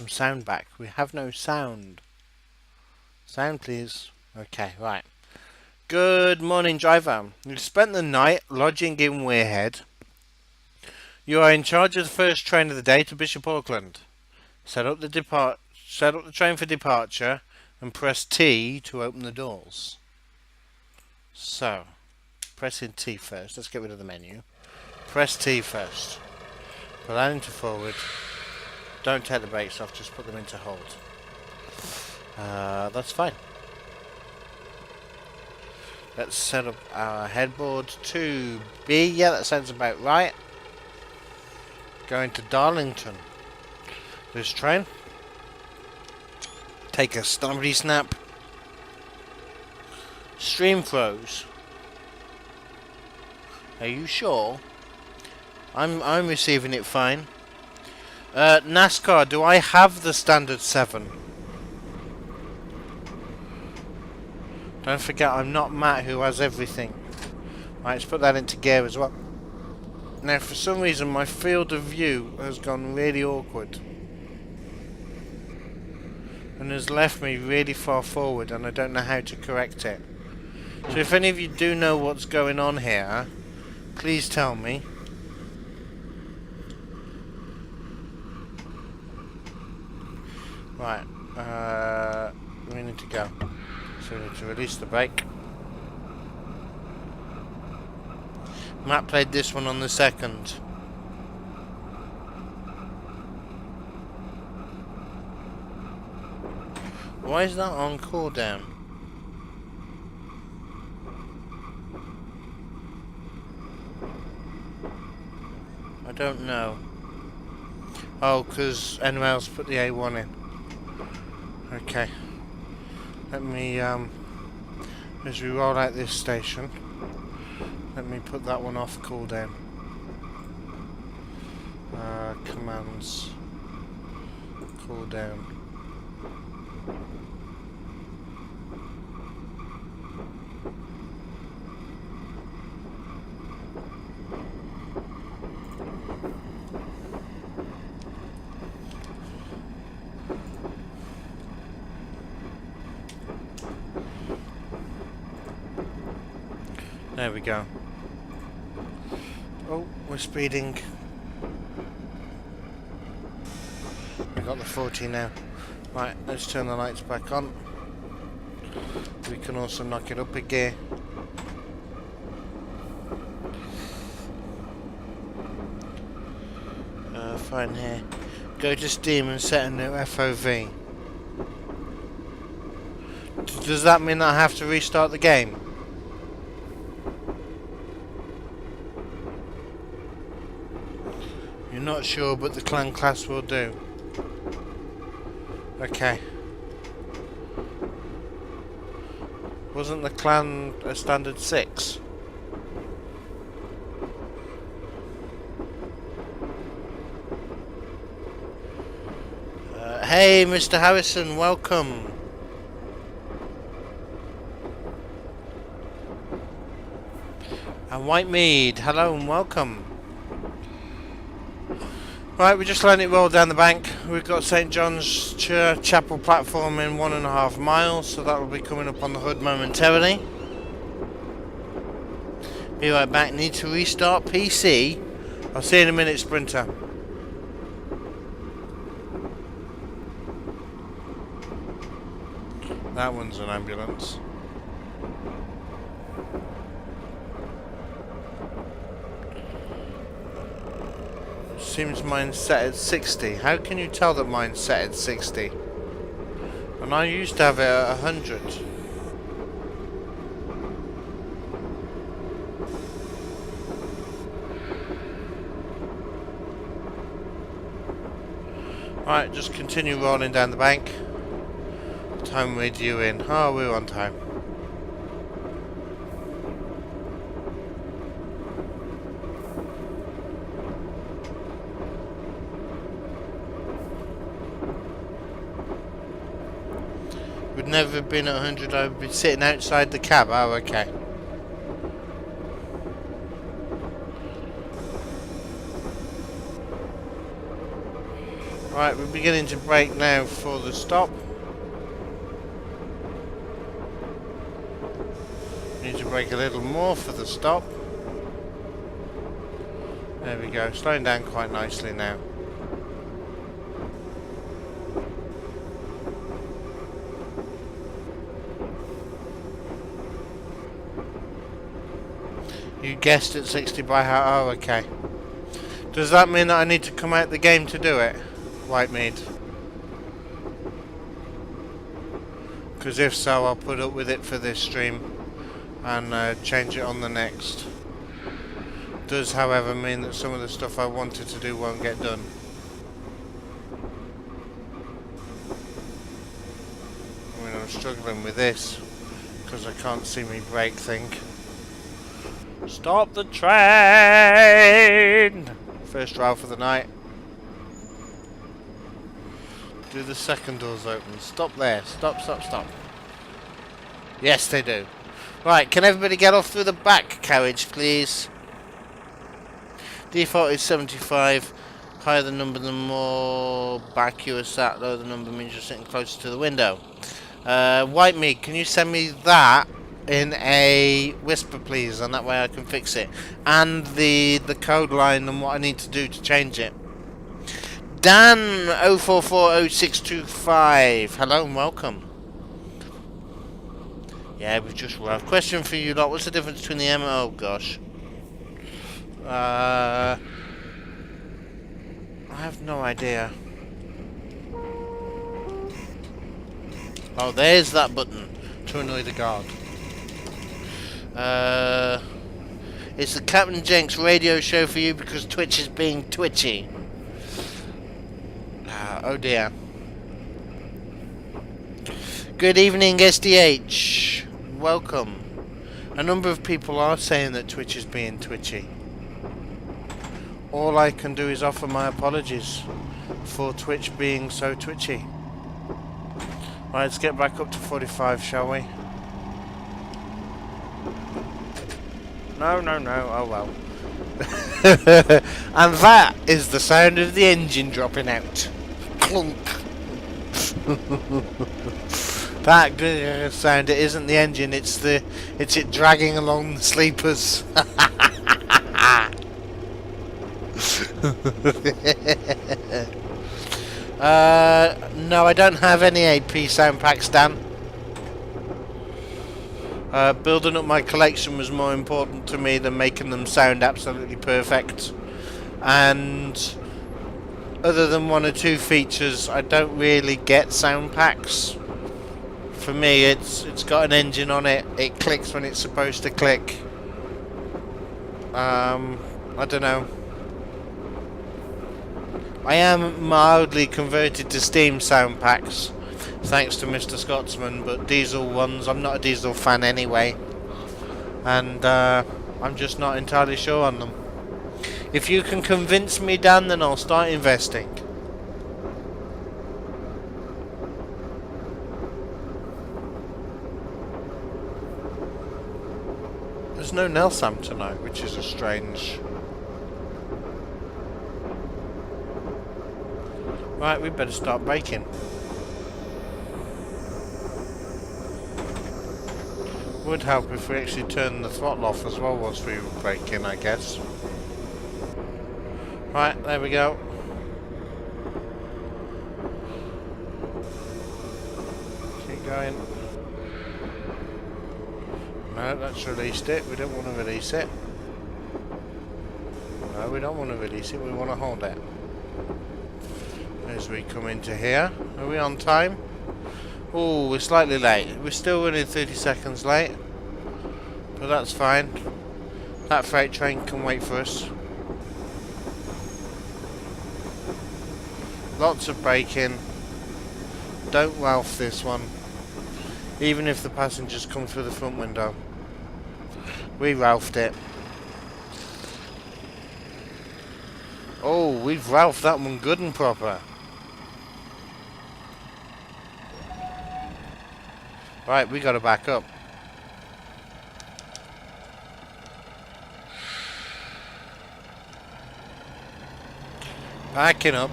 some sound back. We have no sound. Sound, please. Okay, right. Good morning, driver. You've spent the night lodging in Weirhead. You are in charge of the first train of the day to Bishop Auckland. Set up the train for departure and press T to open the doors. So, pressing T first. Let's get rid of the menu. Press T first. Put that into forward. Don't take the brakes off, just put them into hold. That's fine. Let's set up our headboard to B. Yeah, that sounds about right. Going to Darlington. This train. Take a snappity snap. Stream froze. Are you sure? I'm receiving it fine. NASCAR, do I have the standard 7? Don't forget, I'm not Matt who has everything. Right, let's put that into gear as well. Now, for some reason, my field of view has gone really awkward. And has left me really far forward, and I don't know how to correct it. So if any of you do know what's going on here, please tell me. Right, we need to go. So we need to release the brake. Matt played this one on the 2nd. Why is that on cooldown? I don't know. Oh, because NRL's put the A1 in. Okay. Let me, as we roll out this station, let me put that one off cooldown. Commands. Cooldown. There we go. Oh, we're speeding. We got the 40 now. Right, let's turn the lights back on. We can also knock it up a gear. Fine here. Go to Steam and set a new FOV. Does that mean I have to restart the game? You're not sure, but the clan class will do. Okay. Wasn't the clan a standard 6? Hey, Mr. Harrison, welcome. And White Mead, hello and welcome. Right, we just letting it roll down the bank. We've got St. John's Chapel platform in 1.5 miles, so that will be coming up on the hood momentarily. Be right back. Need to restart PC. I'll see you in a minute, Sprinter. That one's an ambulance. Seems mine's set at 60. How can you tell that mine's set at 60? And I used to have it at 100. Right, just continue rolling down the bank. What time we're due in? Oh, we're on time. Would never have been at 100, I would be sitting outside the cab. Oh, okay. Right, we're beginning to brake now for the stop. Need to brake a little more for the stop. There we go, slowing down quite nicely now. You guessed at 60 by how? Oh, okay. Does that mean that I need to come out the game to do it? Whitemead. Because if so, I'll put up with it for this stream and change it on the next. Does, however, mean that some of the stuff I wanted to do won't get done. I mean, I'm struggling with this because I can't see me brake thing. Stop the train! First trial for the night. Do the second doors open? Stop there. Stop, stop, stop. Yes, they do. Right, can everybody get off through the back carriage, please? Default is 75. Higher the number, the more back you are sat. Lower the number means you're sitting closer to the window. Whitemead, can you send me that in a whisper, please, and that way I can fix it. And the code line and what I need to do to change it. Dan 04406255. Hello and welcome. Yeah, we've just rough. Question for you lot, what's the difference between the M and oh gosh. I have no idea. Oh, there's that button to annoy the guard. It's the CptnJenks radio show for you because Twitch is being twitchy. Oh dear. Good evening, SDH. Welcome. A number of people are saying that Twitch is being twitchy. All I can do is offer my apologies for Twitch being so twitchy. Right, let's get back up to 45, shall we? No, no, no. Oh well. And that is the sound of the engine dropping out. Clunk. That good sound. It isn't the engine. It's it dragging along the sleepers. No, I don't have any AP sound packs, Dan. Building up my collection was more important to me than making them sound absolutely perfect. And other than one or two features, I don't really get sound packs. For me, it's got an engine on it. It clicks when it's supposed to click. I don't know. I am mildly converted to Steam sound packs, thanks to Mr. Scotsman, but diesel ones, I'm not a diesel fan anyway, and I'm just not entirely sure on them. If you can convince me, Dan, then I'll start investing. There's no Nelsam tonight, which is a strange... Right, we better start braking. Would help if we actually turned the throttle off as well whilst we were braking, I guess. Right, there we go. Keep going. No, that's released it. We don't want to release it. No, we don't want to release it. We want to hold it. As we come into here. Are we on time? Oh, we're slightly late. We're still running 30 seconds late. But that's fine. That freight train can wait for us. Lots of braking. Don't Ralph this one. Even if the passengers come through the front window. We Ralphed it. Oh, we've Ralphed that one good and proper. Right, we gotta back up. Backing up.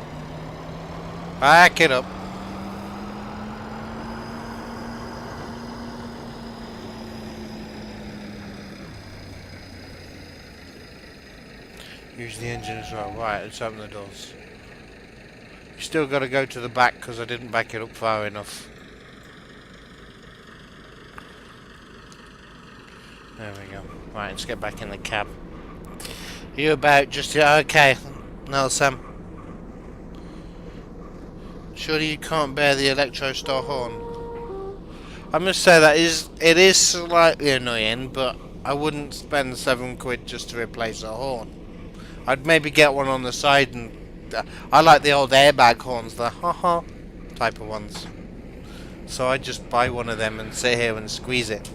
Back it up. Use the engine as well. Right, let's open the doors. You still got to go to the back because I didn't back it up far enough. There we go. Right, let's get back in the cab. You about just... Okay. No, Sam. Surely you can't bear the Electro Star horn. I must say that it is slightly annoying, but I wouldn't spend £7 just to replace a horn. I'd maybe get one on the side, and I like the old airbag horns, the ha-ha type of ones. So I'd just buy one of them and sit here and squeeze it.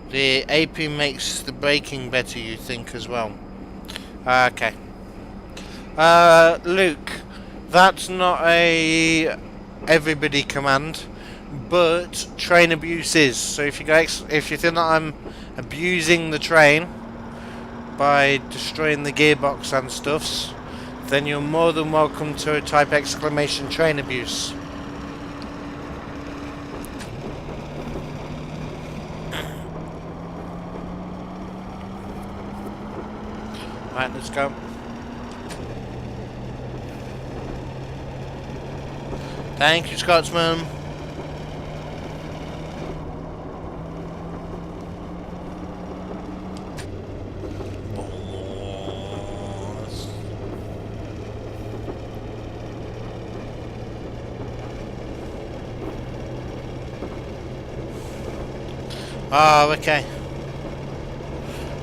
The AP makes the braking better, you think, as well. Okay. Luke, that's not a everybody command, but train abuse is. So if you think that I'm abusing the train by destroying the gearbox and stuffs, then you're more than welcome to type exclamation train abuse. Right, let's go. Thank you, Scotsman. Oh, okay.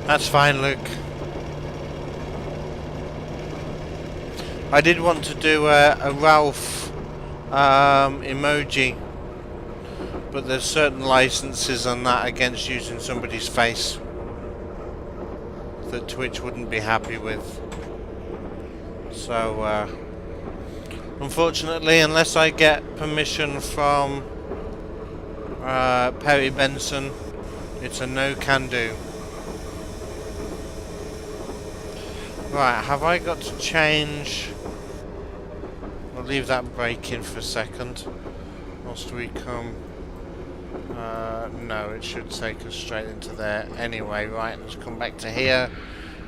That's fine, Luke. I did want to do a Ralph emoji, but there's certain licenses on that against using somebody's face that Twitch wouldn't be happy with. So, unfortunately, unless I get permission from Perry Benson, it's a no can do. Right, have I got to change? I'll leave that brake in for a second. Whilst we come... no, it should take us straight into there anyway. Right, let's come back to here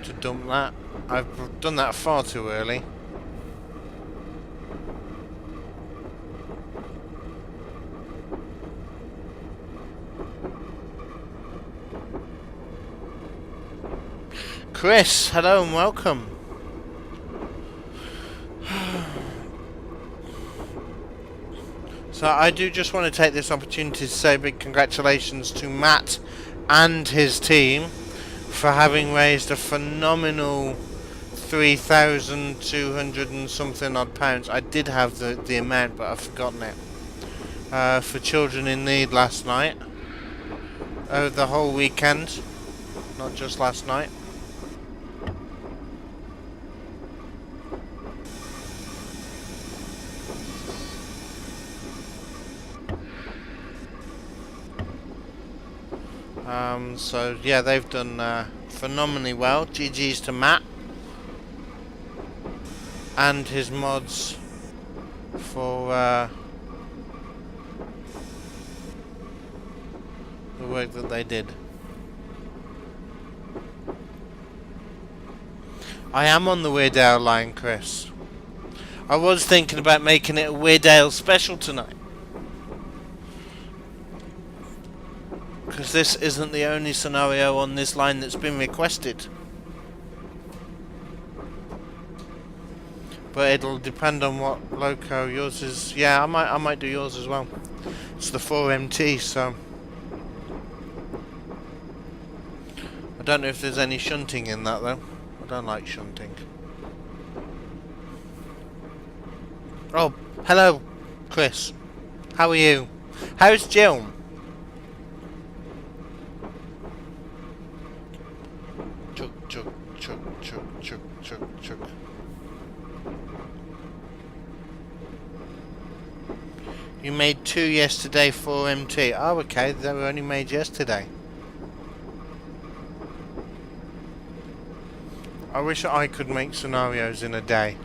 to dump that. I've done that far too early. Chris, hello and welcome. So I do just want to take this opportunity to say big congratulations to Matt and his team for having raised a phenomenal 3,200 and something odd pounds. I did have the amount, but I've forgotten it. For children in need last night. Over the whole weekend, not just last night. So yeah, they've done phenomenally well. GG's to Matt and his mods for the work that they did. I am on the Weardale line, Chris. I was thinking about making it a Weardale special tonight, because this isn't the only scenario on this line that's been requested. But it'll depend on what loco yours is. Yeah, I might do yours as well. It's the 4MT, so I don't know if there's any shunting in that though. I don't like shunting. Oh, hello, Chris. How are you? How's Jill? Chug, chug, chug, chug, chug, chug, chug. You made 2 yesterday for MT. Oh, okay, they were only made yesterday. I wish I could make scenarios in a day.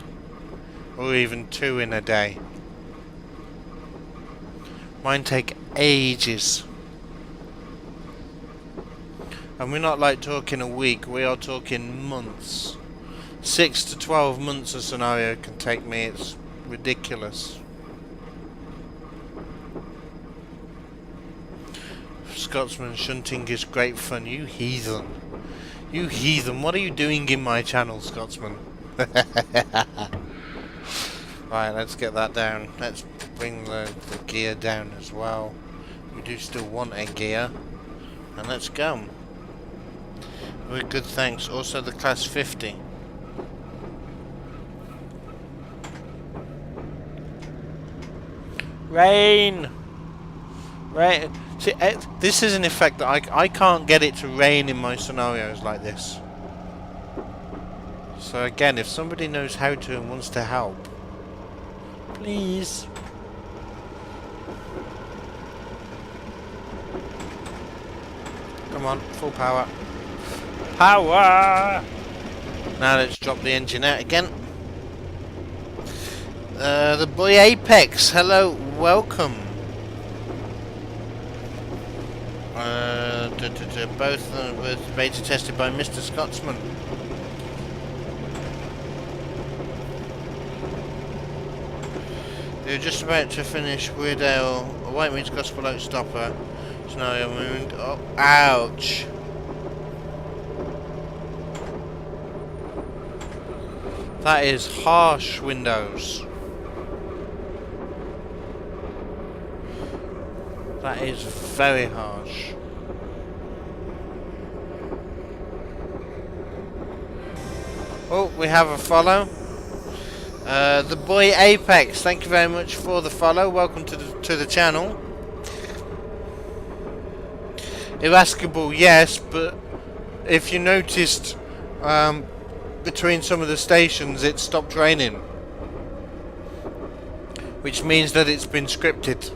Or even 2 in a day. Mine take ages. And we're not like talking a week, we are talking months. 6 to 12 months a scenario can take me, it's ridiculous. Scotsman shunting is great fun, you heathen. You heathen, what are you doing in my channel, Scotsman? Right, let's get that down. Let's bring the gear down as well. We do still want a gear. And let's go. Very good, thanks. Also the class 50. Rain! Rain! See, this is an effect that I can't get it to rain in my scenarios like this. So again, if somebody knows how to and wants to help, please. Come on, full power. Power! Now let's drop the engine out again. The boy Apex, hello, welcome. Both beta tested by Mr. Scotsman. They're just about to finish Weardale, a White Means Gospel Oak Stopper. Scenario movement. Oh, ouch. That is harsh, Windows. That is very harsh. Oh, we have a follow. The boy Apex, thank you very much for the follow. Welcome to the channel. Irascible, yes, but if you noticed, between some of the stations it stopped raining, which means that it's been scripted.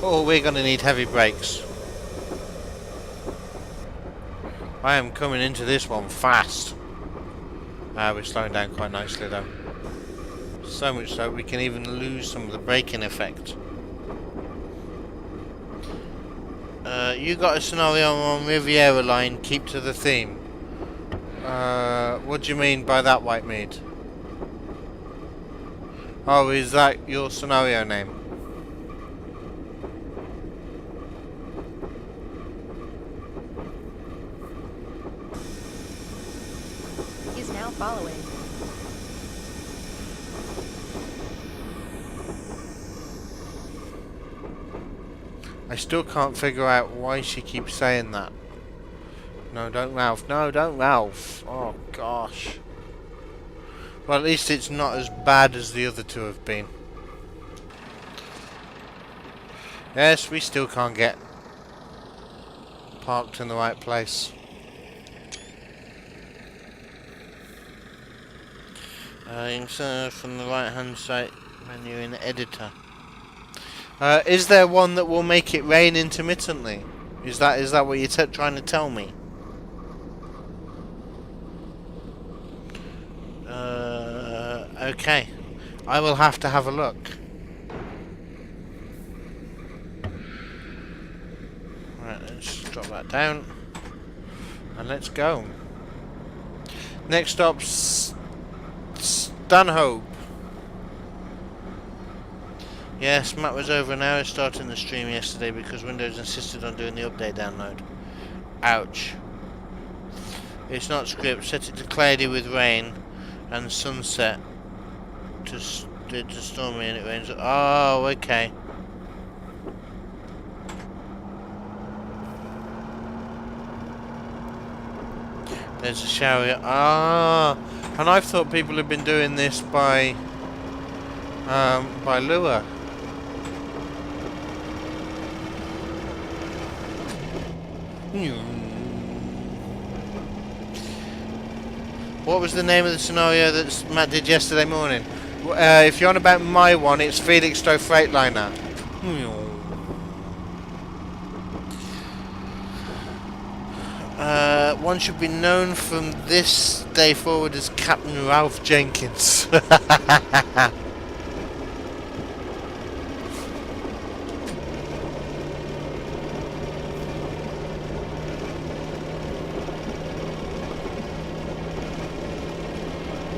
Oh, we're gonna need heavy brakes. I am coming into this one fast. We're slowing down quite nicely though. So much so we can even lose some of the braking effect. You got a scenario on Riviera line, keep to the theme. What do you mean by that, White Mead? Oh, is that your scenario name? He's now following. I still can't figure out why she keeps saying that. No, don't Ralph. No, don't Ralph. Oh, gosh. Well, at least it's not as bad as the other two have been. Yes, we still can't get parked in the right place. Insert from the right hand side menu in the editor. Is there one that will make it rain intermittently? Is that what you're trying to tell me? Okay. I will have to have a look. Right, let's drop that down. And let's go. Next stop, Stanhope. Yes, Matt was over an hour starting the stream yesterday because Windows insisted on doing the update download. Ouch. It's not script. Set it to cloudy with rain and sunset to stormy and it rains. Oh, okay. There's a shower. Ah, and I've thought people have been doing this by lure. What was the name of the scenario that Matt did yesterday morning? If you're on about my one, it's Felixstowe Freightliner. One should be known from this day forward as Captain Ralph Jenkins.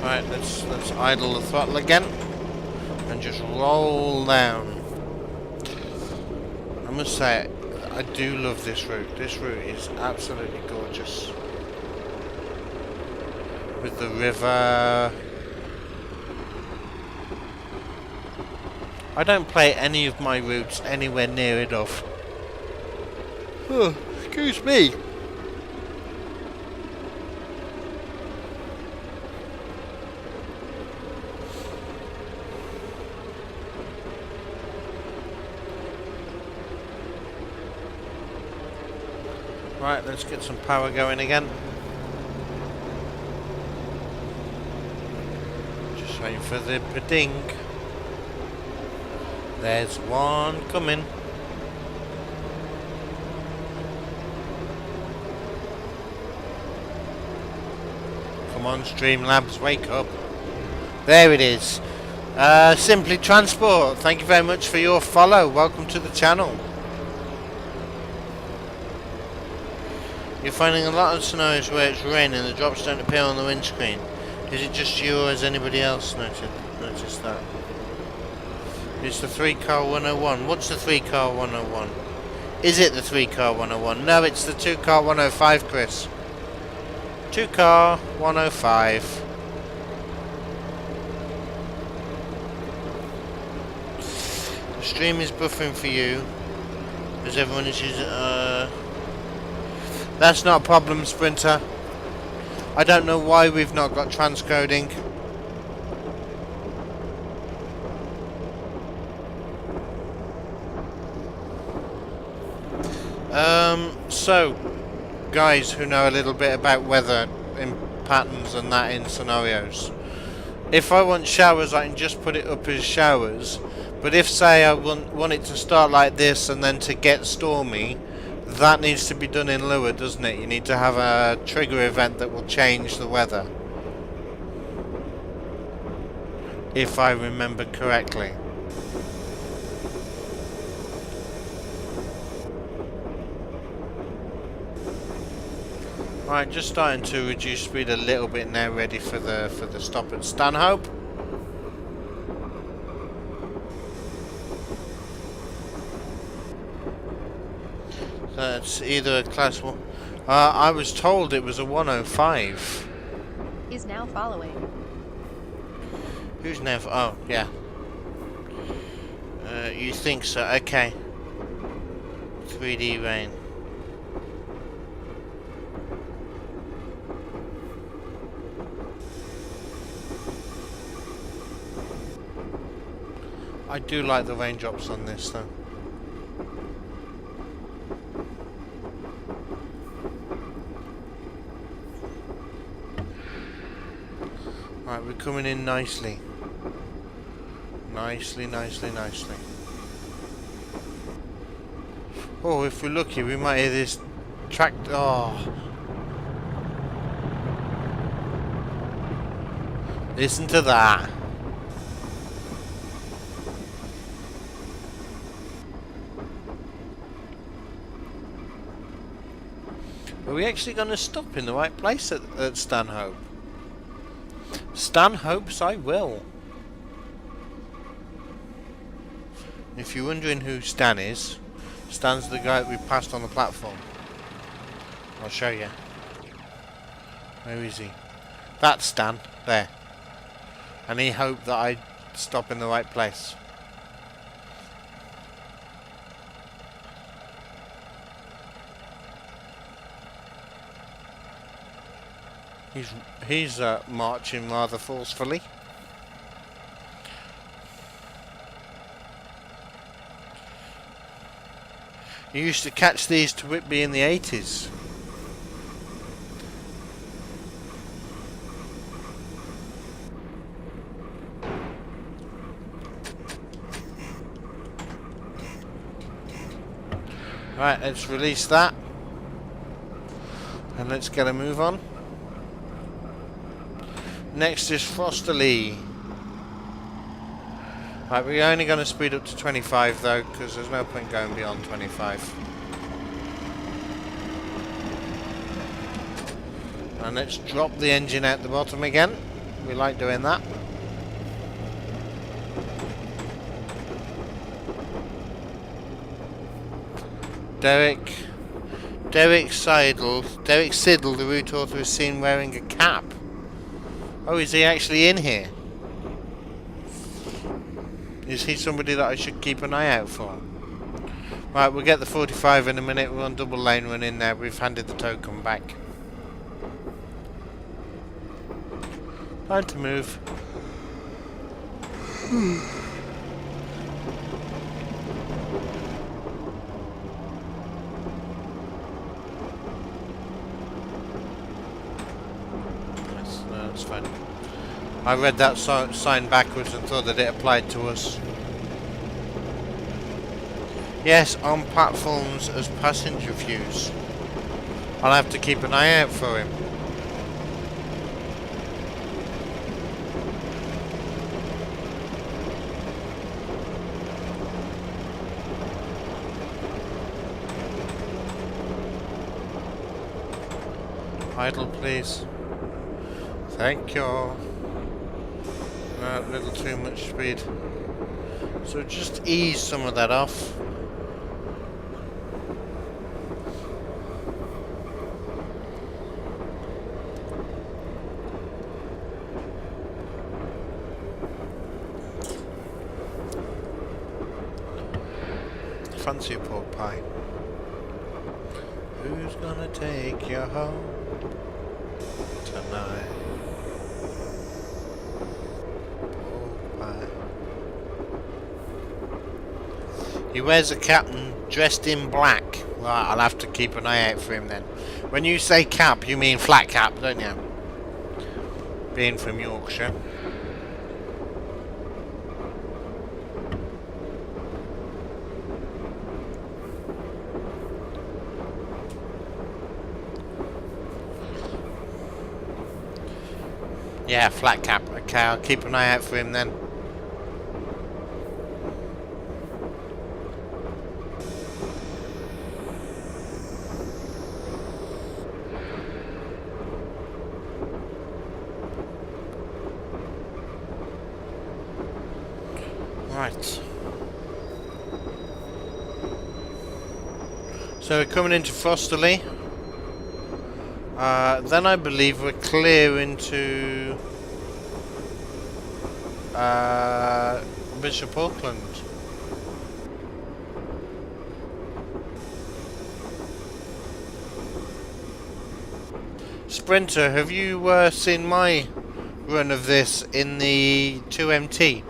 Right, let's idle the throttle again and just roll down. I must say, I do love this route. This route is absolutely gorgeous. With the river. I don't play any of my routes anywhere near enough. Oh, excuse me. Right, let's get some power going again. Just waiting for the ding. There's one coming. Come on, Streamlabs, wake up. There it is. Simply Transport, thank you very much for your follow. Welcome to the channel. You're finding a lot of scenarios where it's raining, the drops don't appear on the windscreen. Is it just you or has anybody else noticed that? It's the 3-car 101. What's the 3-car 101? Is it the 3-car 101? No, it's the 2-car 105, Chris. 2-car 105. The stream is buffering for you, as everyone is using... That's not a problem, Sprinter. I don't know why we've not got transcoding. So, guys who know a little bit about weather in patterns and that in scenarios. If I want showers, I can just put it up as showers. But if, say, I want it to start like this and then to get stormy, that needs to be done in Lua, doesn't it? You need to have a trigger event that will change the weather. If I remember correctly. Right, just starting to reduce speed a little bit now, ready for the stop at Stanhope. That's either a class 1. I was told it was a 105. Is now following. Who's now? Oh, yeah. You think so? Okay. 3D rain. I do like the raindrops on this, though. Right, we're coming in nicely. Nicely. Oh, if we're lucky, we might hear this tractor. Oh. Listen to that. Are we actually going to stop in the right place at Stanhope? Stan hopes I will. If you're wondering who Stan is, Stan's the guy that we passed on the platform. I'll show you. Where is he? That's Stan, there. And he hoped that I'd stop in the right place. He's marching rather forcefully. You used to catch these to Whitby in the 80s. Right, let's release that. And And let's get a move on. Next is Frosterley. Right, we're only going to speed up to 25 though, because there's no point going beyond 25. And let's drop the engine at the bottom again. We like doing that. Derek Siddle, the route author, is seen wearing a cap. Oh, is he actually in here? Is he somebody that I should keep an eye out for? Right, we'll get the 45 in a minute. We're on double lane run in there. We've handed the token back. Time to move. That's fine. I read that sign backwards and thought that it applied to us. Yes, on platforms as passenger views. I'll have to keep an eye out for him. Idle, please. Thank you. A little too much speed. So just ease some of that off. Fancy a pork pie. Who's gonna take you home tonight? He wears a cap and dressed in black. Right, I'll have to keep an eye out for him then. When you say cap, you mean flat cap, don't you? Being from Yorkshire. Yeah, flat cap. Okay, I'll keep an eye out for him then. Right. So we're coming into Frosterley. Then I believe we're clear into Bishop Auckland. Sprinter, have you seen my run of this in the 2MT?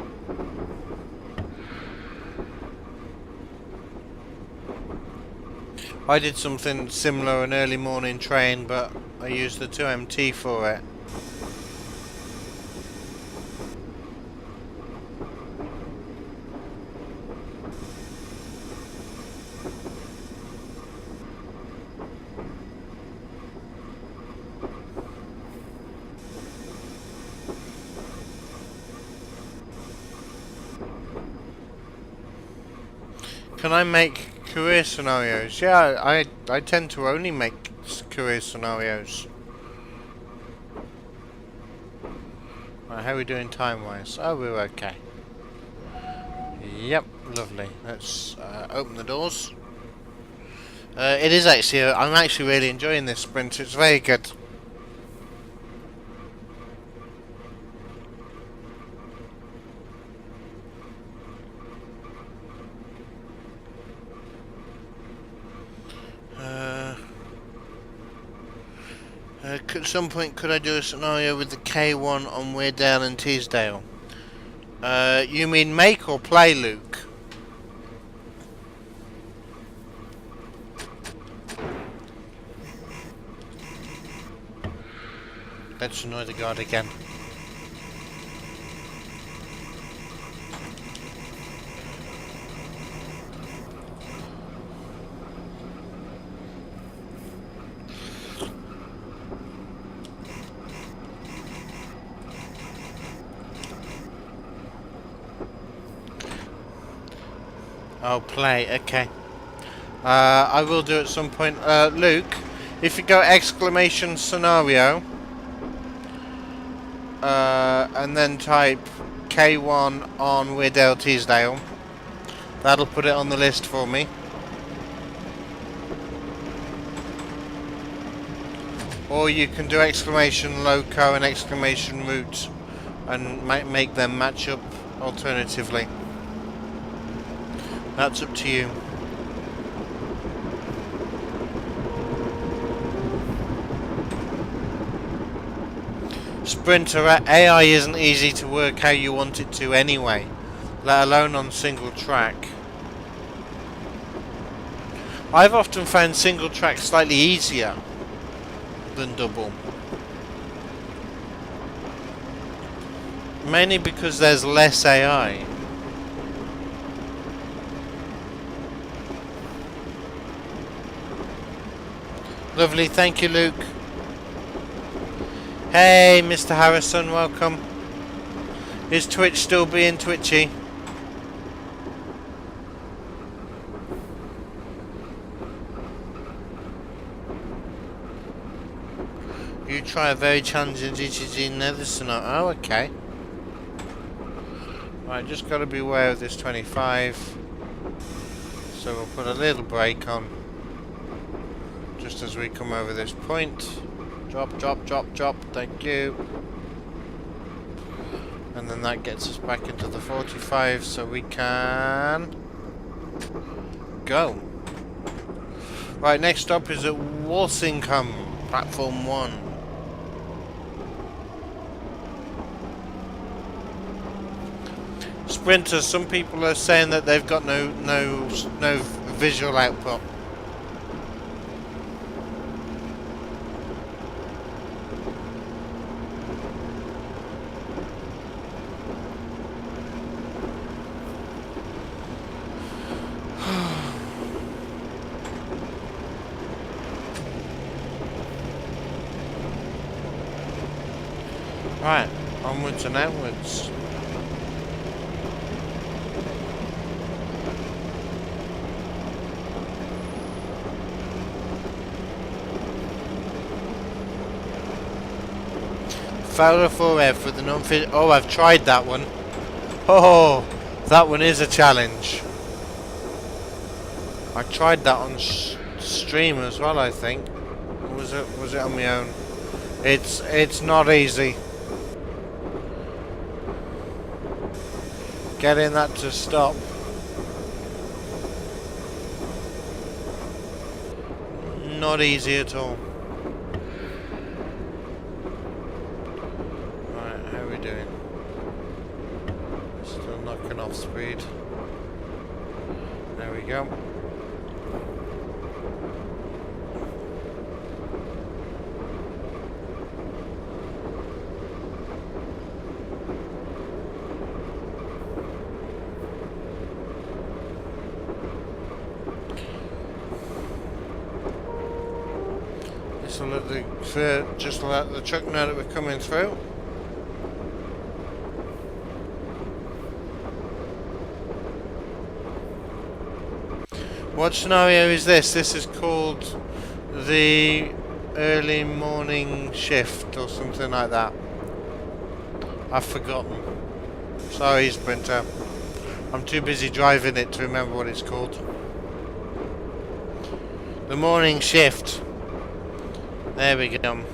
I did something similar, an early morning train, but I used the 2MT for it. Can I make career scenarios? Yeah, I tend to only make career scenarios. Right, how are we doing time-wise? Oh, we're okay. Yep, lovely. Let's open the doors. It is actually, I'm actually really enjoying this sprint. It's very good. At some point, could I do a scenario with the K1 on Weardale and Teesdale? You mean make or play, Luke? Let's annoy the guard again. Oh, play. Okay. I will do at some point. Luke, if you go exclamation scenario, and then type K1 on Weardale Teesdale, that'll put it on the list for me. Or you can do exclamation loco and exclamation route and make them match up alternatively. That's up to you. Sprinter AI isn't easy to work how you want it to anyway, let alone on single track. I've often found single track slightly easier than double. Mainly because there's less AI. Lovely, thank you, Luke. Hey, Mr. Harrison, welcome. Is Twitch still being twitchy? You try a very challenging GTG nether scenario. Oh, okay. Right, just got to be aware of this 25. So we'll put a little brake on. Just as we come over this point. Drop, drop, drop, drop. Thank you. And then that gets us back into the 45 so we can go. Right, next stop is at Walsingham, platform 1. Sprinters, some people are saying that they've got no visual output. Right, onwards and outwards. Fowler for F with an unfit. Oh, I've tried that one. Oh, that one is a challenge. I tried that on stream as well, I think. Or was it on my own? It's not easy. Getting that to stop. Not easy at all. Right, how are we doing? Still knocking off speed. There we go. So just let the truck know that we're coming through. What scenario is this? This is called the early morning shift or something like that. I've forgotten. Sorry, Sprinter. I'm too busy driving it to remember what it's called. The morning shift. There we go.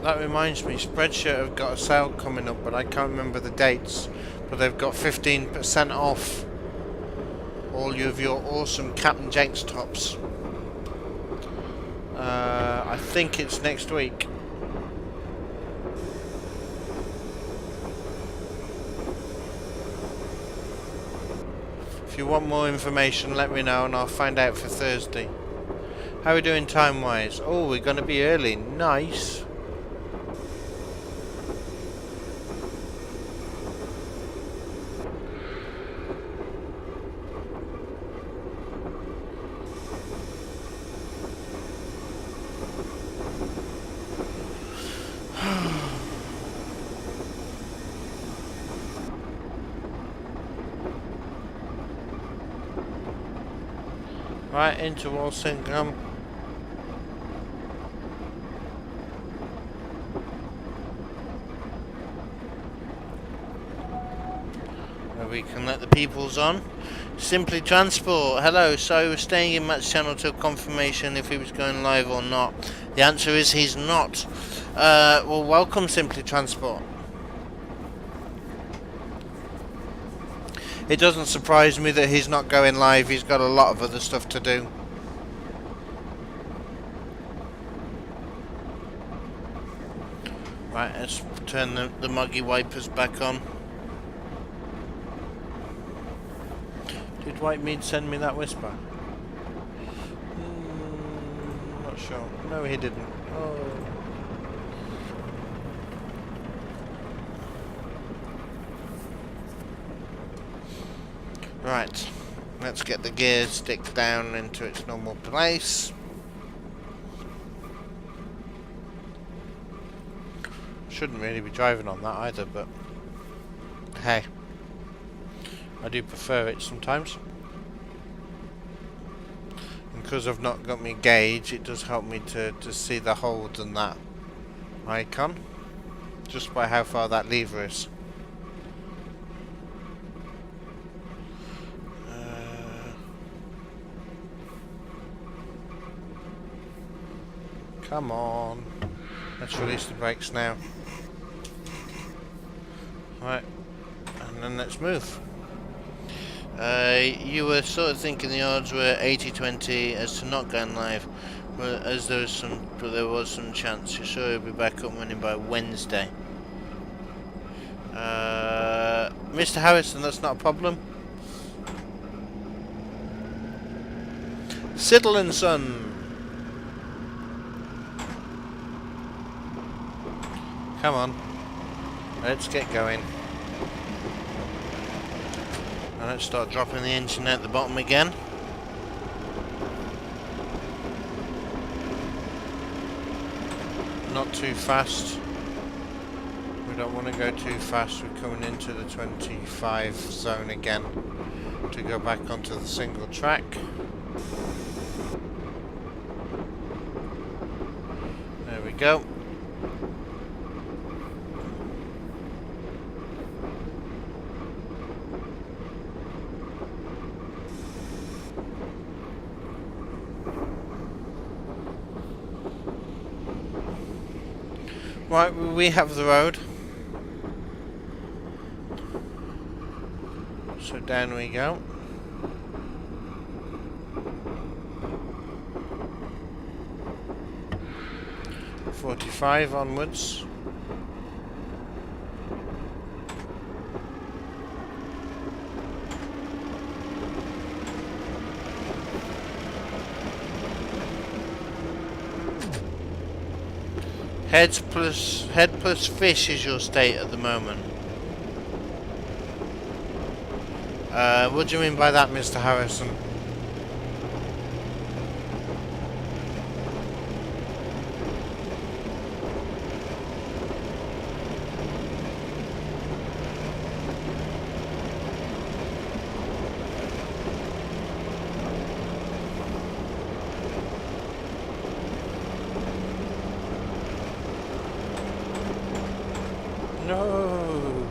That reminds me, Spreadshirt have got a sale coming up, but I can't remember the dates. But they've got 15% off all of your awesome CptnJenks tops. I think it's next week. If you want more information, let me know and I'll find out for Thursday. How are we doing time-wise? Oh, we're going to be early. Nice. Right, into Walsingham. Where we can let the peoples on. Simply Transport, hello. So we're staying in Matt's channel till confirmation if he was going live or not. The answer is he's not. Well, welcome Simply Transport. It doesn't surprise me that he's not going live. He's got a lot of other stuff to do. Right, let's turn the muggy wipers back on. Did Whitemead send me that whisper? Not sure. No, he didn't. Oh. Right, let's get the gear stick down into its normal place. Shouldn't really be driving on that either, but hey, I do prefer it sometimes. And because I've not got my gauge, it does help me to see the hold and that icon, just by how far that lever is. Come on. Let's release the brakes now. Right. And then let's move. You were sort of thinking the odds were 80-20 as to not going live, but as there was some chance. You're sure you'll be back up running by Wednesday. Mr. Harrison, that's not a problem. Siddle and Son. Come on, let's get going. And let's start dropping the engine at the bottom again. Not too fast. We don't want to go too fast. We're coming into the 25 zone again to go back onto the single track. There we go. Right, we have the road. So down we go. .45 onwards. Head plus fish is your state at the moment. What do you mean by that, Mr. Harrison? No,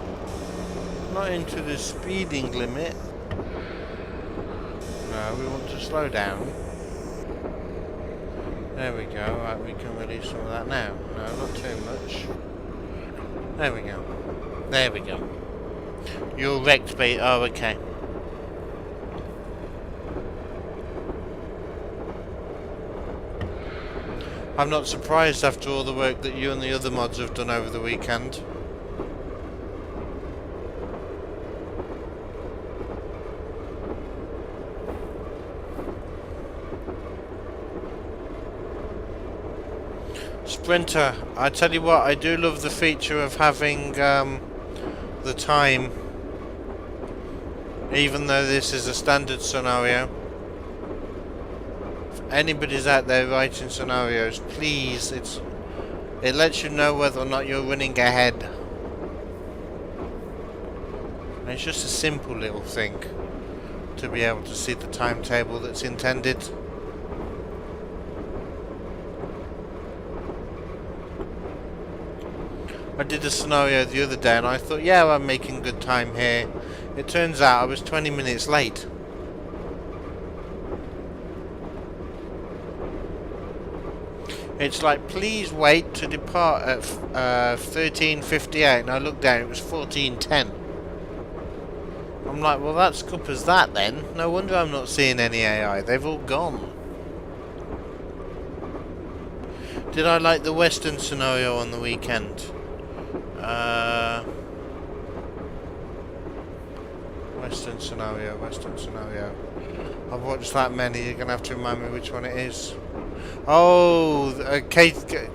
not into the speeding limit. No, we want to slow down. There we go. Right, we can release some of that now. No, not too much. There we go. There we go. You're wrecked, mate. Oh, okay. I'm not surprised after all the work that you and the other mods have done over the weekend. Sprinter, I tell you what, I do love the feature of having the time, even though this is a standard scenario. If anybody's out there writing scenarios, please, it lets you know whether or not you're running ahead. And it's just a simple little thing to be able to see the timetable that's intended. I did a scenario the other day and I thought, yeah, I'm making good time here. It turns out I was 20 minutes late. It's like, please wait to depart at 13:58, and I looked down, it was 14:10. I'm like, well, that's good as that then. No wonder I'm not seeing any AI. They've all gone. Did I like the Western scenario on the weekend? Western scenario. I've watched that many. You're gonna have to remind me which one it is. Oh, okay. The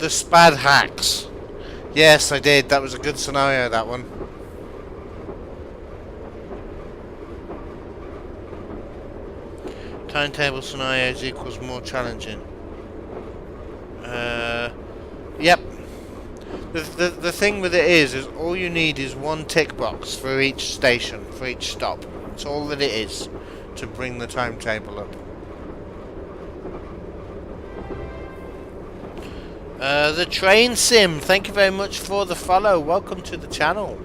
Spad hacks. Yes, I did. That was a good scenario. That one. Timetable scenarios equals more challenging. Yep. The thing with it is all you need is one tick box for each station, for each stop. That's all that it is to bring the timetable up. The Train Sim, thank you very much for the follow. Welcome to the channel.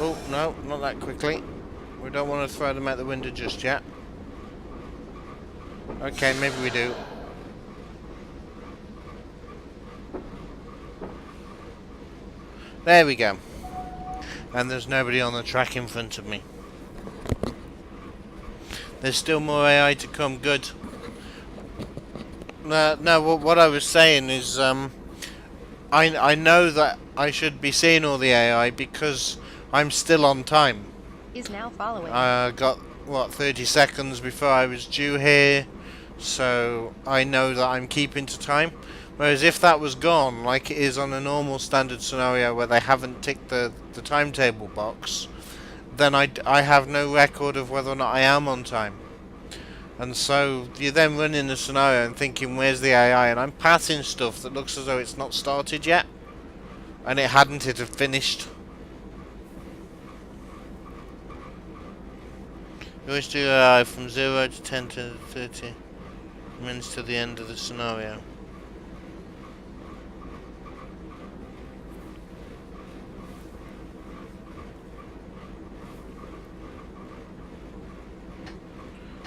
Oh, no, not that quickly. We don't want to throw them out the window just yet. Okay, maybe we do. There we go. And there's nobody on the track in front of me. There's still more AI to come. Good. No, what I was saying is, I know that I should be seeing all the AI because I'm still on time. Is now following. I got, what, 30 seconds before I was due here, so I know that I'm keeping to time. Whereas if that was gone, like it is on a normal standard scenario where they haven't ticked the timetable box, then I have no record of whether or not I am on time. And so you're then running the scenario and thinking, where's the AI? And I'm passing stuff that looks as though it's not started yet. And it hadn't, it had finished. You always do AI from 0 to 10 to 30 minutes to the end of the scenario.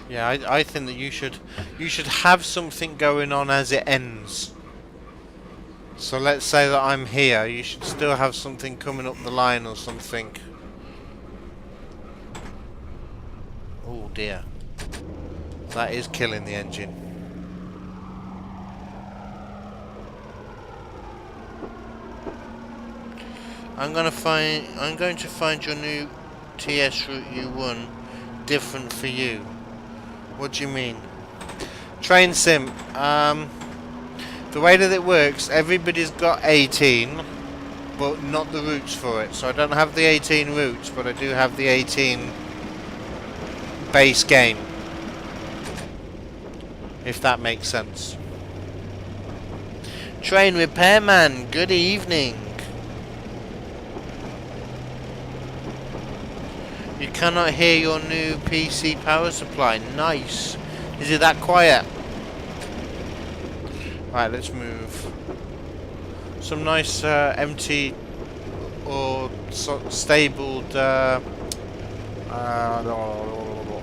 Yeah, I think that you should have something going on as it ends. So let's say that I'm here, you should still have something coming up the line or something. Oh dear. That is killing the engine. I'm going to find your new TS route you won different for you. What do you mean? Train Sim. The way that it works, everybody's got 18, but not the routes for it. So I don't have the 18 routes, but I do have the 18 base game. If that makes sense. Train Repairman, good evening. You cannot hear your new PC power supply. Nice. Is it that quiet? Right, let's move. Some nice empty or stabled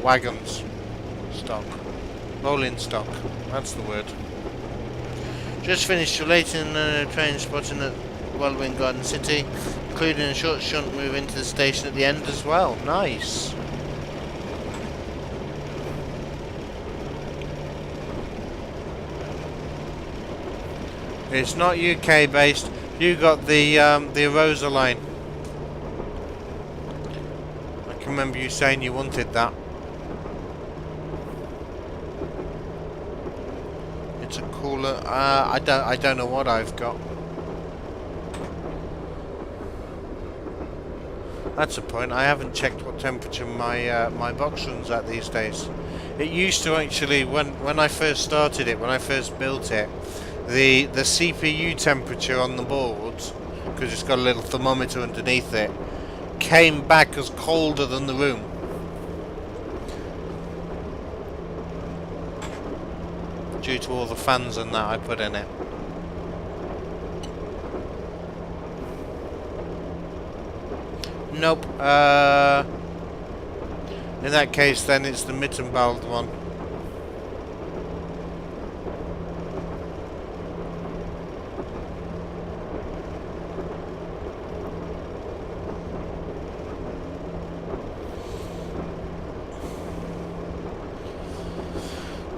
wagons. Stock. Rolling stock. That's the word. Just finished your late in train spotting at Whirlwind Garden City, including a short shunt move into the station at the end as well. Nice. It's not UK based. You got the Arosa line. I can remember you saying you wanted that. It's a cooler. I don't know what I've got. That's a point. I haven't checked what temperature my my box runs at these days. It used to actually, when I first started it, when I first built it, the CPU temperature on the board, because it's got a little thermometer underneath it, came back as colder than the room. Due to all the fans and that I put in it. Nope. In that case, then it's the Mittenbald one.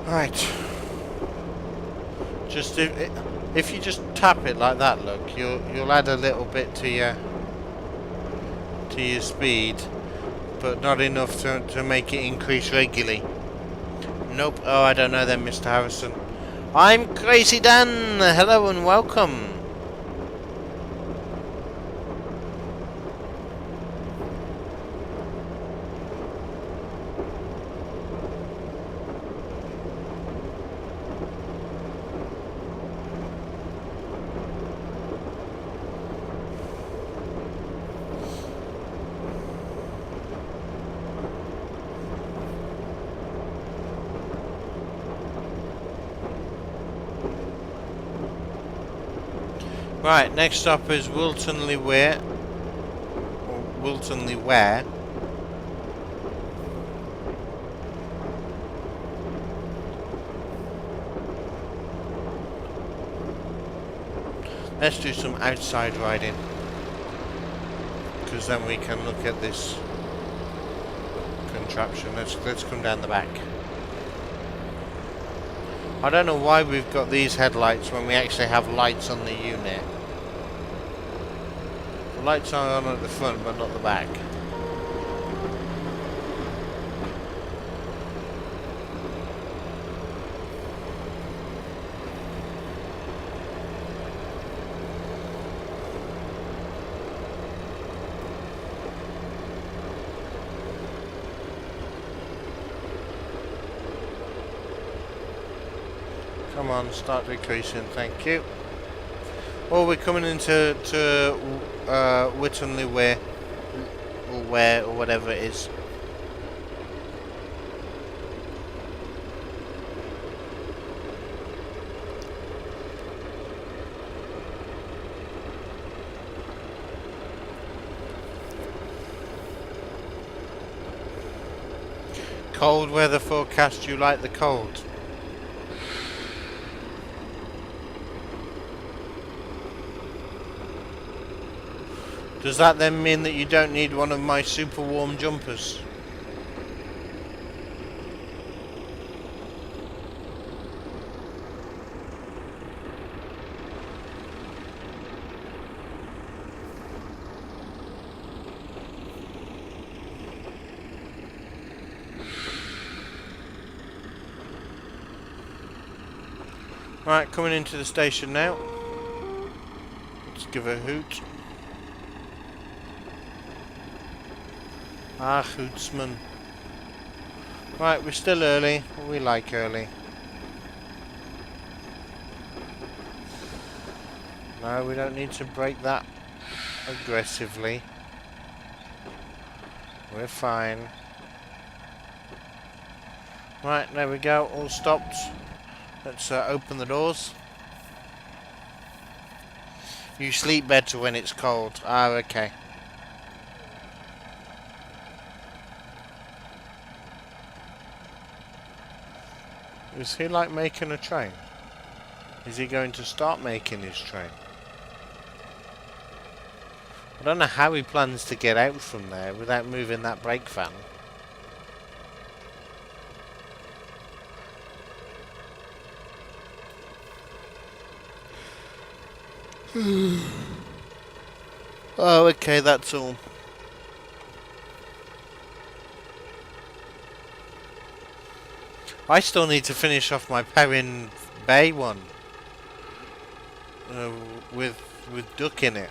Right. Just if you just tap it like that, look, you'll add a little bit to your speed, but not enough to make it increase regularly. Nope. Oh, I don't know then, Mr. Harrison. I'm Crazy Dan. Hello and welcome. Right, next stop is Wiltonley Wear. Or Wiltonley Ware. Let's do some outside riding, because then we can look at this contraption. Let's come down the back. I don't know why we've got these headlights when we actually have lights on the unit. The lights are on at the front but not the back. Come on, start decreasing, thank you. Oh, we're coming into Whittonley Way, or where, or whatever it is. Cold weather forecast, you like the cold? Does that then mean that you don't need one of my super warm jumpers? Right, coming into the station now. Let's give a hoot. Ah, hootsman. Right, we're still early. We like early. No, we don't need to break that aggressively. We're fine. Right, there we go. All stopped. Let's open the doors. You sleep better when it's cold. Ah, okay. Is he like making a train? Is he going to start making his train? I don't know how he plans to get out from there without moving that brake van. Oh, okay, that's all. I still need to finish off my Perrin Bay one. Uh, with duck in it.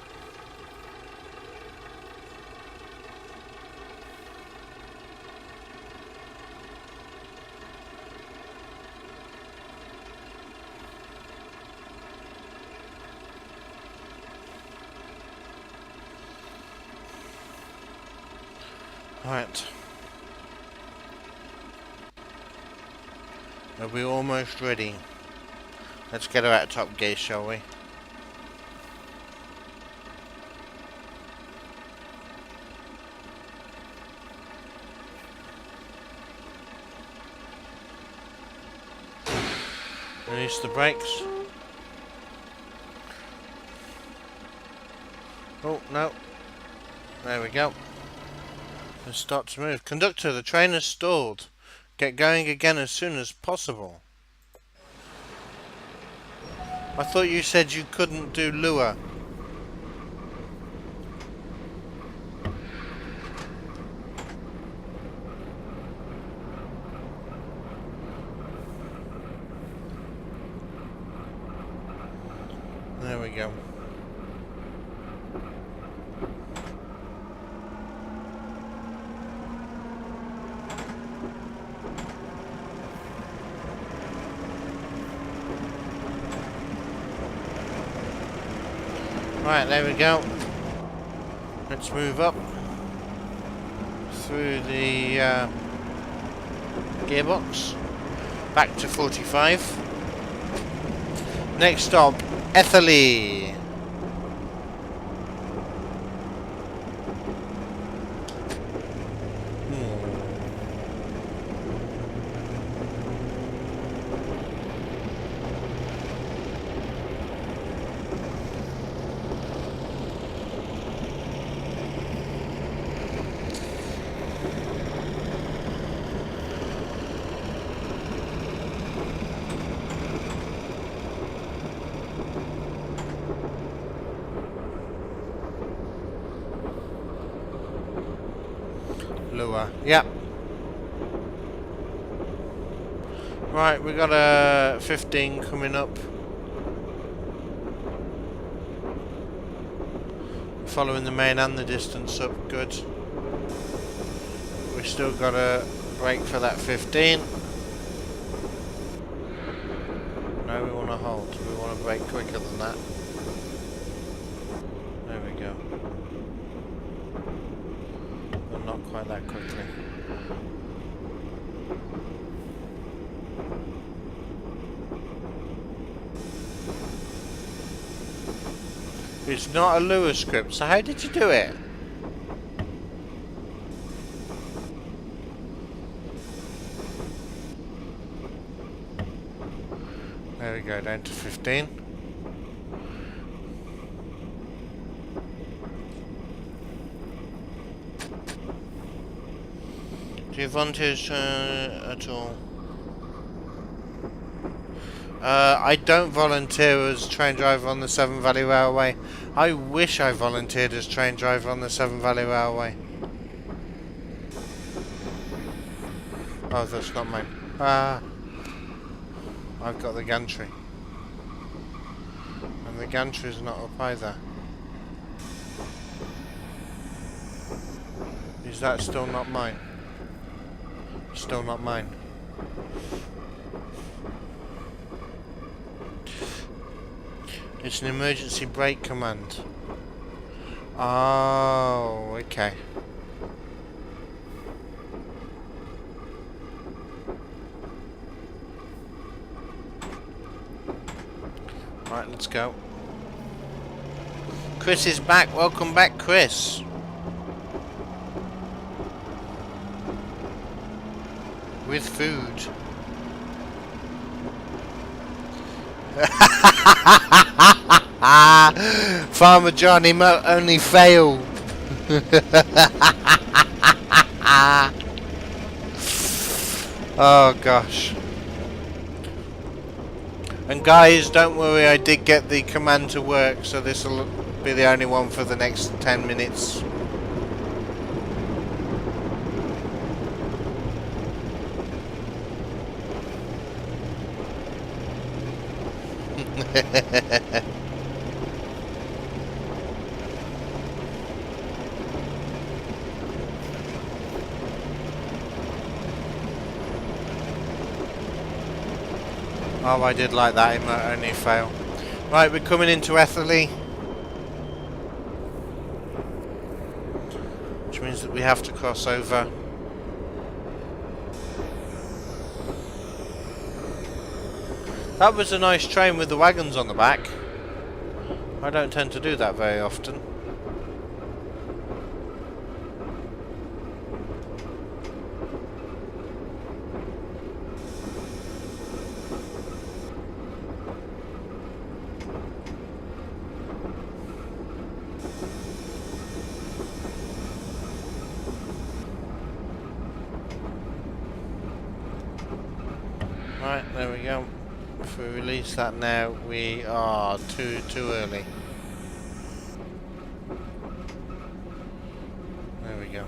Right. Are we almost ready? Let's get her out of top gear, shall we? Release the brakes. Oh, no. There we go. Let's start to move. Conductor, the train has stalled. Get going again as soon as possible. I thought you said you couldn't do lure. There we go. Right, there we go. Let's move up through the gearbox. Back to 45. Next stop, Etherley. Lure. Yep. Right, we got a 15 coming up. Following the main and the distance up. Good. We still got a brake for that 15. No, we want to hold. We want to brake quicker than that. There we go. But not quite that quickly. It's not a lure script, so how did you do it? There we go, down to 15. Do you volunteers at all? I don't volunteer as train driver on the Severn Valley Railway. I wish I volunteered as train driver on the Severn Valley Railway. Oh, that's not mine. I've got the gantry. And the gantry's not up either. Is that still not mine? Still not mine. It's an emergency brake command. Oh, okay. Right, let's go. Chris is back. Welcome back, Chris. With food. Farmer Johnny only failed. Oh gosh. And guys, don't worry, I did get the command to work, so this will be the only one for the next 10 minutes. Oh, I did like that, it might only fail. Right, we're coming into Etherley. Which means that we have to cross over. That was a nice train with the wagons on the back. I don't tend to do that very often. Right, there we go. If we release that now, we are too early. There we go.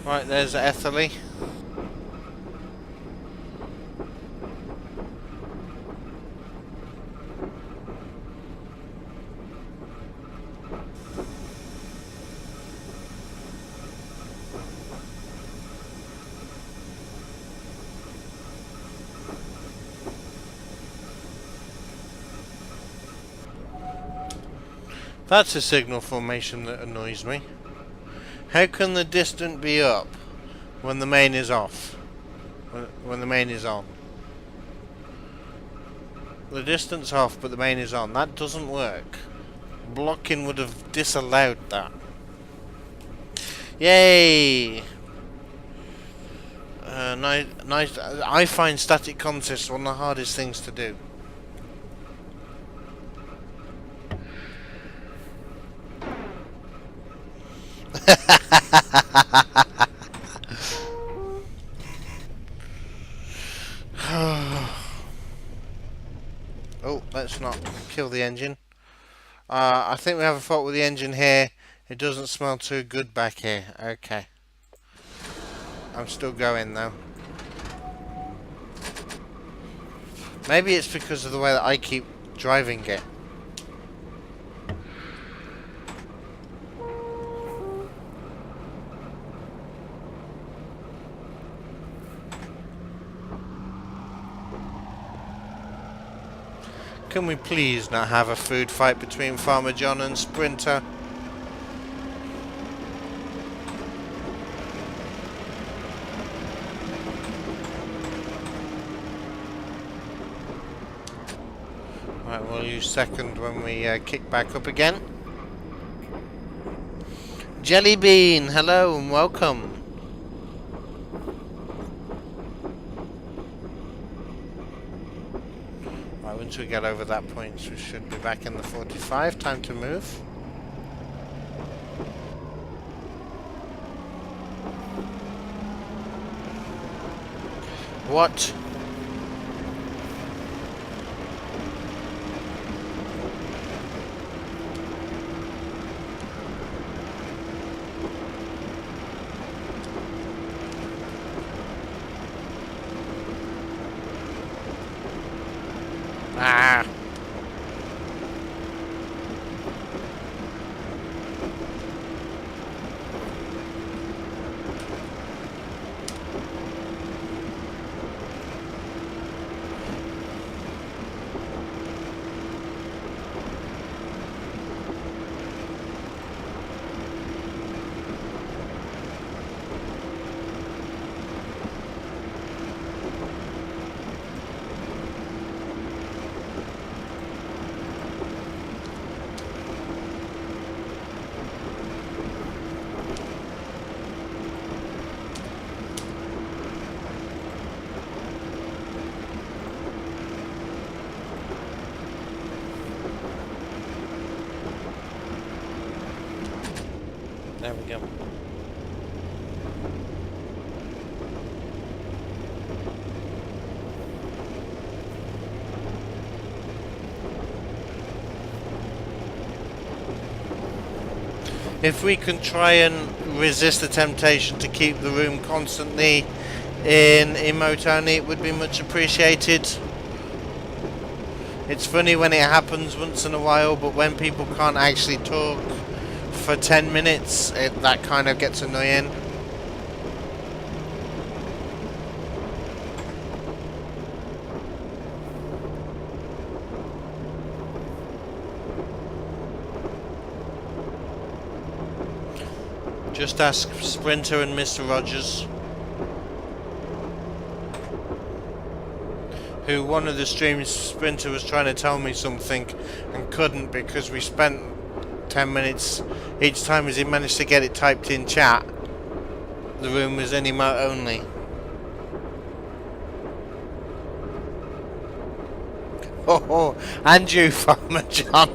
Right, there's Etherley. That's a signal formation that annoys me. How can the distant be up when the main is off? When the main is on? The distance off but the main is on. That doesn't work. Blocking would have disallowed that. Yay! Nice. I find static contests one of the hardest things to do. Oh, let's not kill the engine. I think we have a fault with the engine here. It doesn't smell too good back here. Okay. I'm still going though. Maybe it's because of the way that I keep driving it. Can we please not have a food fight between Farmer John and Sprinter? Right, we'll use second when we kick back up again. Jellybean, hello and welcome. Right, once we get over that point, we should be back in the 45. Time to move. What? Ah. There we go. If we can try and resist the temptation to keep the room constantly in emote only, it would be much appreciated. It's funny when it happens once in a while, but when people can't actually talk for 10 minutes, that kind of gets annoying. Just ask Sprinter and Mr. Rogers, who one of the streams Sprinter was trying to tell me something and couldn't because we spent 10 minutes each time as he managed to get it typed in chat. The room was in emote only. Oh, and you, Farmer John.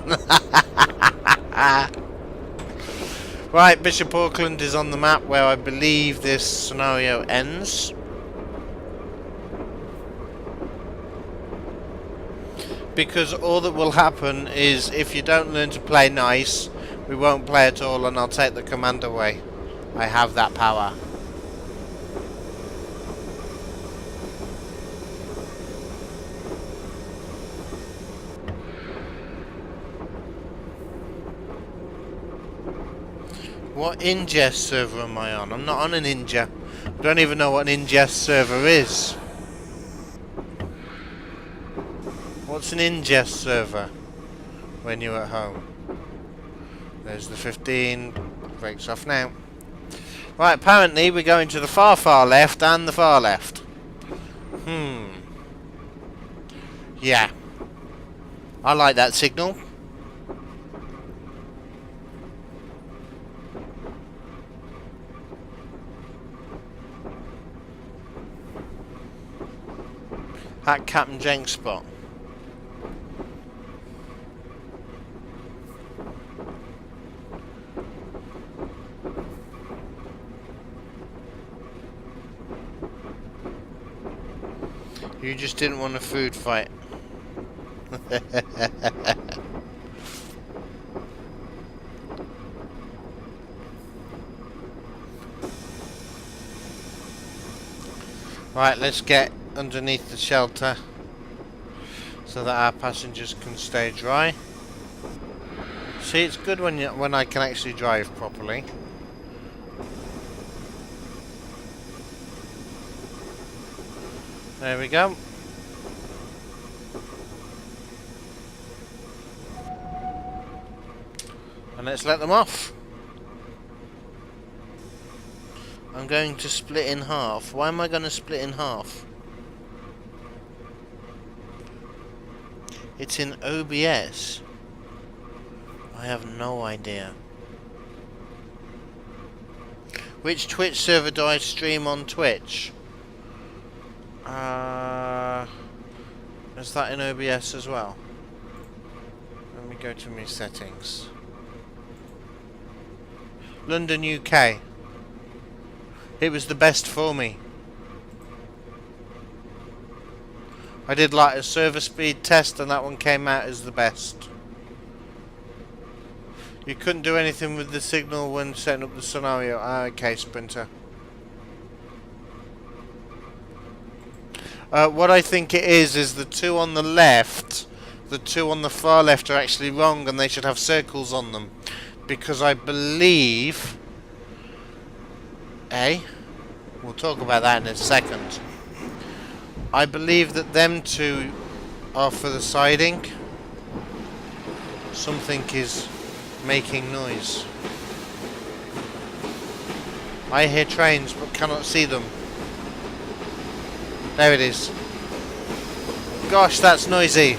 Right, Bishop Auckland is on the map where I believe this scenario ends. Because all that will happen is if you don't learn to play nice, we won't play at all and I'll take the command away. I have that power. What ingest server am I on? I'm not on an Ninja. I don't even know what an ingest server is. What's an ingest server when you're at home? There's the 15. Breaks off now. Right, apparently we're going to the far, far left and the far left. Yeah. I like that signal. At CptnJenks spot. You just didn't want a food fight. Right, let's get underneath the shelter so that our passengers can stay dry. See, it's good when I can actually drive properly. There we go. And let's let them off. I'm going to split in half. Why am I going to split in half? It's in OBS. I have no idea. Which Twitch server do I stream on Twitch? Is that in OBS as well? Let me go to my settings. London, UK. It was the best for me. I did like a server speed test and that one came out as the best. You couldn't do anything with the signal when setting up the scenario. Okay, Sprinter. What I think it is the two on the left, the two on the far left are actually wrong and they should have circles on them. Because I believe... We'll talk about that in a second. I believe that them two are for the siding. Something is making noise. I hear trains but cannot see them. There it is. Gosh, that's noisy.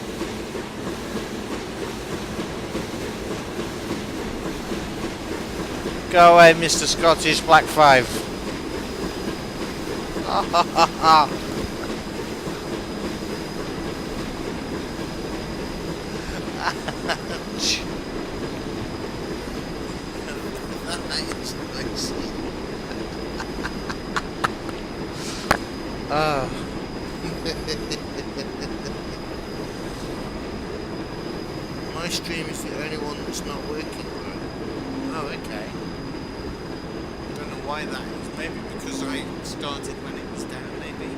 Go away, Mr. Scottish Black 5. That is Ah. My stream is the only one that's not working right. Oh, okay. I don't know why that is. Maybe because I started when it was down, maybe.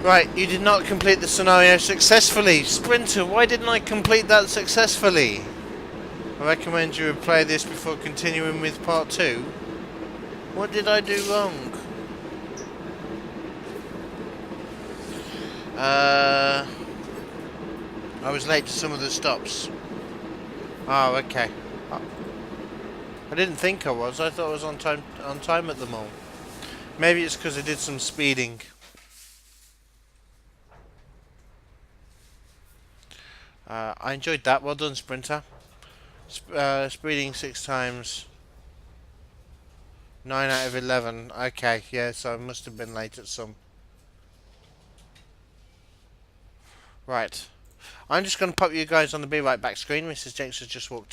Right, you did not complete the scenario successfully. Sprinter, why didn't I complete that successfully? I recommend you replay this before continuing with part 2. What did I do wrong? I was late to some of the stops. Oh, okay. I didn't think I was. I thought I was on time at the mall. Maybe it's because I did some speeding. I enjoyed that. Well done, Sprinter. Speeding 6 times. 9 out of 11. Okay, yeah, so I must have been late at some. Right. I'm just going to pop you guys on the Be Right Back screen. Mrs. Jenks has just walked